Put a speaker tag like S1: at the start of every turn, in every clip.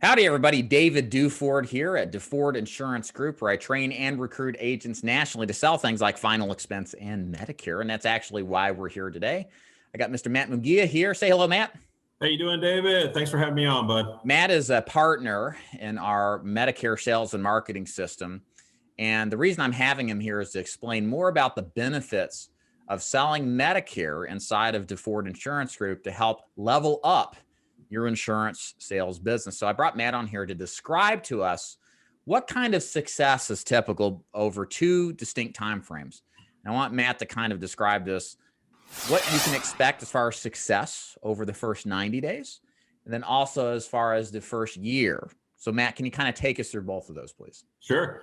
S1: Howdy, everybody. David Duford here at Duford Insurance Group, where I train and recruit agents nationally to sell things like final expense and Medicare. And that's actually why we're here today. I got Mr. Matt Munguia here. Say hello, Matt.
S2: How you doing, David? Thanks for having me on, bud.
S1: Matt is a partner in our Medicare sales and marketing system. And the reason I'm having him here is to explain more about the benefits of selling Medicare inside of Duford Insurance Group to help level up your insurance sales business. So I brought Matt on here to describe to us what kind of success is typical over two distinct time frames. And I want Matt to kind of describe this, what you can expect as far as success over the first 90 days, and then also as far as the first year. So Matt, can you kind of take us through both of those, please?
S2: Sure.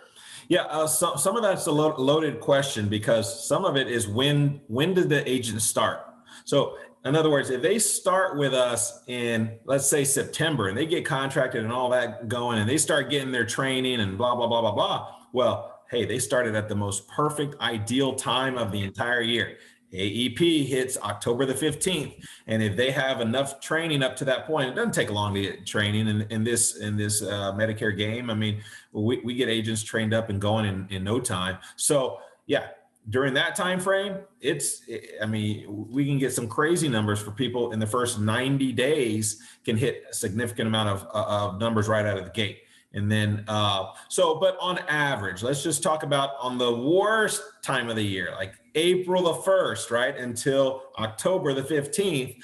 S2: Yeah, some of that's a loaded question because some of it is when did the agent start? So in other words, if they start with us in, let's say, September, and they get contracted and all that going, and they start getting their training and blah, blah, blah, blah, blah. Well, hey, they started at the most perfect, ideal time of the entire year. AEP hits October the 15th. And if they have enough training up to that point, it doesn't take long to get training in this Medicare game. I mean, we get agents trained up and going in no time. So yeah, during that time frame, we can get some crazy numbers for people in the first 90 days can hit a significant amount of numbers right out of the gate. And then, but on average, let's just talk about on the worst time of the year, like April the 1st, right, until October the 15th.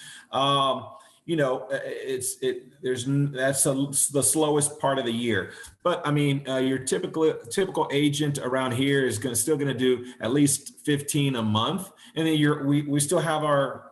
S2: That's the slowest part of the year. But I mean, your typical agent around here is still going to do at least 15 a month. And then we still have our,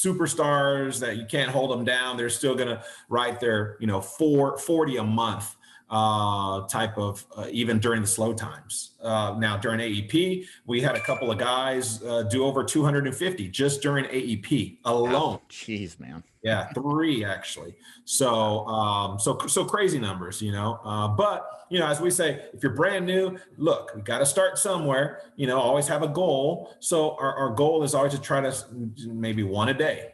S2: superstars that you can't hold them down. They're still going to write their, 40 a month type of, even during the slow times. Now during AEP, we had a couple of guys do over 250 just during AEP alone.
S1: Jeez, man.
S2: Yeah, 3 actually. So crazy numbers, but as we say, if you're brand new, look, we got to start somewhere, always have a goal. So our goal is always to try to maybe 1 a day,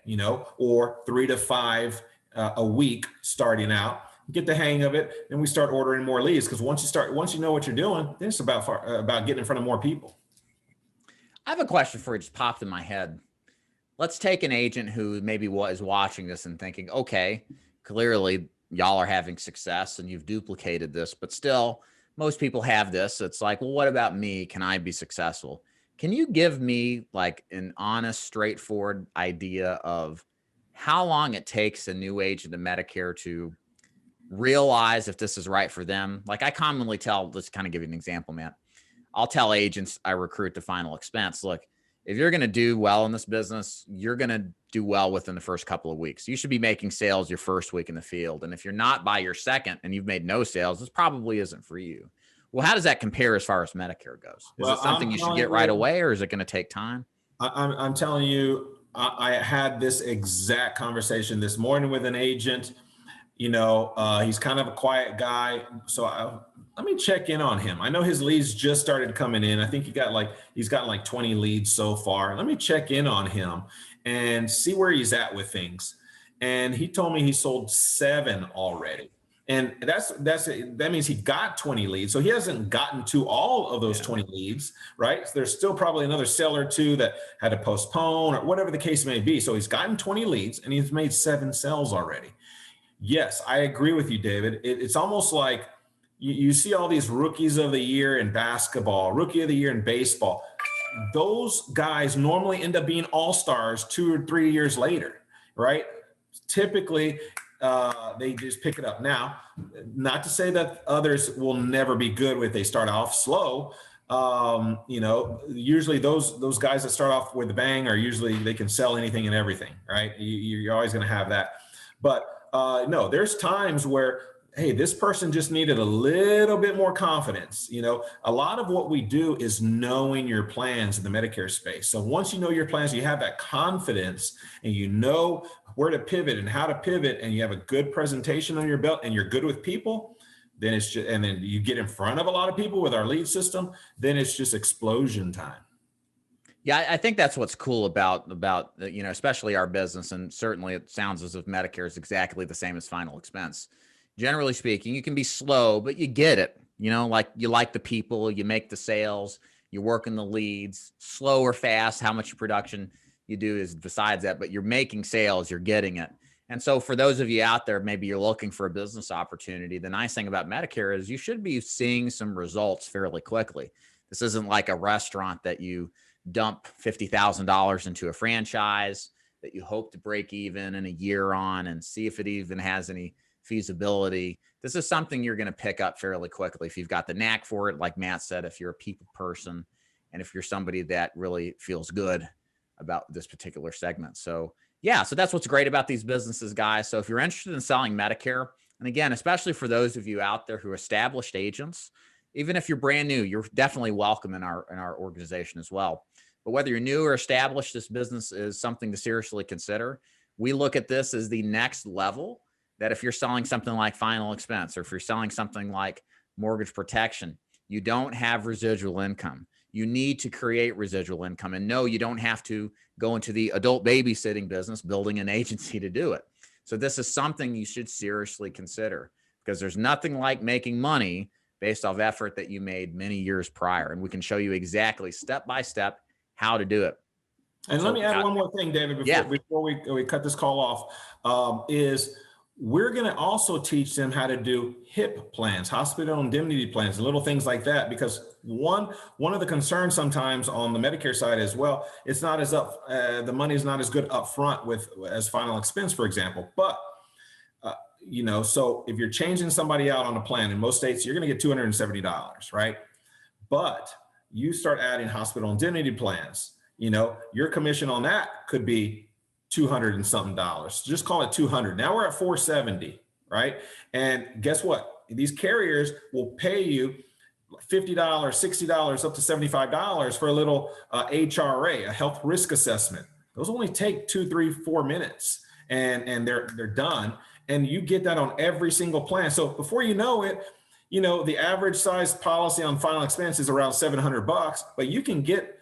S2: or 3 to 5 a week starting out. Get the hang of it, and we start ordering more leads. Because once you know what you're doing, then it's about getting in front of more people.
S1: I have a question for you, just popped in my head. Let's take an agent who maybe is watching this and thinking, okay, clearly y'all are having success and you've duplicated this, but still most people have this. It's like, well, what about me? Can I be successful? Can you give me like an honest, straightforward idea of how long it takes a new agent in Medicare to realize if this is right for them? Like I commonly tell, let's kind of give you an example, Matt. I'll tell agents I recruit to final expense, look, if you're going to do well in this business, you're going to do well within the first couple of weeks. You should be making sales your first week in the field. And if you're not by your second and you've made no sales, this probably isn't for you. Well, how does that compare as far as Medicare goes? Is it something you should get right away, or is it going to take time?
S2: I'm telling you, I had this exact conversation this morning with an agent. He's kind of a quiet guy. So let me check in on him. I know his leads just started coming in. I think he's gotten like 20 leads so far. Let me check in on him and see where he's at with things. And he told me he sold 7 already. And that means he got 20 leads. So he hasn't gotten to all of those 20 leads, right? So there's still probably another seller or 2 that had to postpone or whatever the case may be. So he's gotten 20 leads and he's made 7 sales already. Yes, I agree with you, David. It's almost like you see all these rookies of the year in basketball, rookie of the year in baseball. Those guys normally end up being all-stars 2 or 3 years later, right? Typically, they just pick it up. Now, not to say that others will never be good if they start off slow. Usually those guys that start off with a bang are usually they can sell anything and everything, right? You're always going to have that. But no, there's times where, hey, this person just needed a little bit more confidence. A lot of what we do is knowing your plans in the Medicare space. So once you know your plans, you have that confidence and you know where to pivot and how to pivot, and you have a good presentation on your belt and you're good with people, then and then you get in front of a lot of people with our lead system, then it's just explosion time.
S1: Yeah, I think that's what's cool about especially our business, and certainly it sounds as if Medicare is exactly the same as final expense. Generally speaking, you can be slow, but you get it. Like you like the people, you make the sales, you work in the leads. Slow or fast, how much production you do is besides that, but you're making sales, you're getting it. And so for those of you out there, maybe you're looking for a business opportunity. The nice thing about Medicare is you should be seeing some results fairly quickly. This isn't like a restaurant that you dump $50,000 into a franchise that you hope to break even in a year on and see if it even has any feasibility. This is something you're going to pick up fairly quickly if you've got the knack for it. Like Matt said, if you're a people person and if you're somebody that really feels good about this particular segment. So yeah, so that's what's great about these businesses, guys. So if you're interested in selling Medicare, and again, especially for those of you out there who are established agents, even if you're brand new, you're definitely welcome in our organization as well. But whether you're new or established, this business is something to seriously consider. We look at this as the next level, that if you're selling something like final expense, or if you're selling something like mortgage protection, you don't have residual income. You need to create residual income. And no, you don't have to go into the adult babysitting business, building an agency to do it. So this is something you should seriously consider, because there's nothing like making money based off effort that you made many years prior. And we can show you exactly step by step how to do it.
S2: And let me add one more thing, David, before we cut this call off, is we're going to also teach them how to do HIP plans, hospital indemnity plans, and little things like that. Because one of the concerns sometimes on the Medicare side as well, it's not as the money is not as good up front as final expense, for example. But so if you're changing somebody out on a plan, in most states, you're going to get $270, right? But you start adding hospital indemnity plans, your commission on that could be $200 and something dollars. Just call it 200. Now we're at 470, right? And guess what? These carriers will pay you $50, $60, up to $75 for a little HRA, a health risk assessment. Those only take 2, 3, 4 minutes, and they're done. And you get that on every single plan. So before you know it, the average size policy on final expense is around $700, but you can get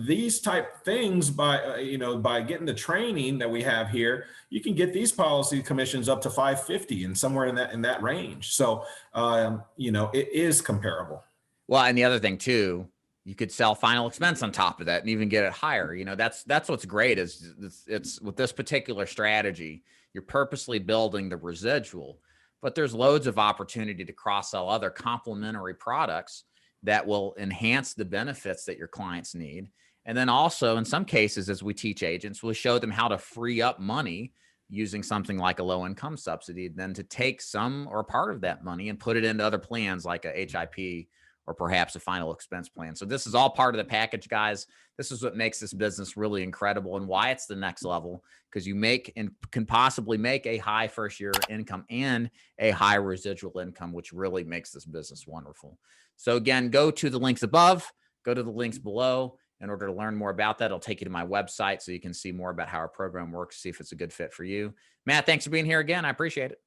S2: these type things by getting the training that we have here. You can get these policy commissions up to $550 and somewhere in that range. So it is comparable.
S1: Well, and the other thing too, you could sell final expense on top of that and even get it higher. That's what's great is it's with this particular strategy, you're purposely building the residual, but there's loads of opportunity to cross-sell other complementary products that will enhance the benefits that your clients need. And then also in some cases, as we teach agents, we'll show them how to free up money using something like a low income subsidy, then to take some or part of that money and put it into other plans like a HIP or perhaps a final expense plan. So this is all part of the package, guys. This is what makes this business really incredible and why it's the next level, because you make and can possibly make a high first year income and a high residual income, which really makes this business wonderful. So again, go to the links above, go to the links below in order to learn more about that. It'll take you to my website so you can see more about how our program works, see if it's a good fit for you. Matt, thanks for being here again. I appreciate it.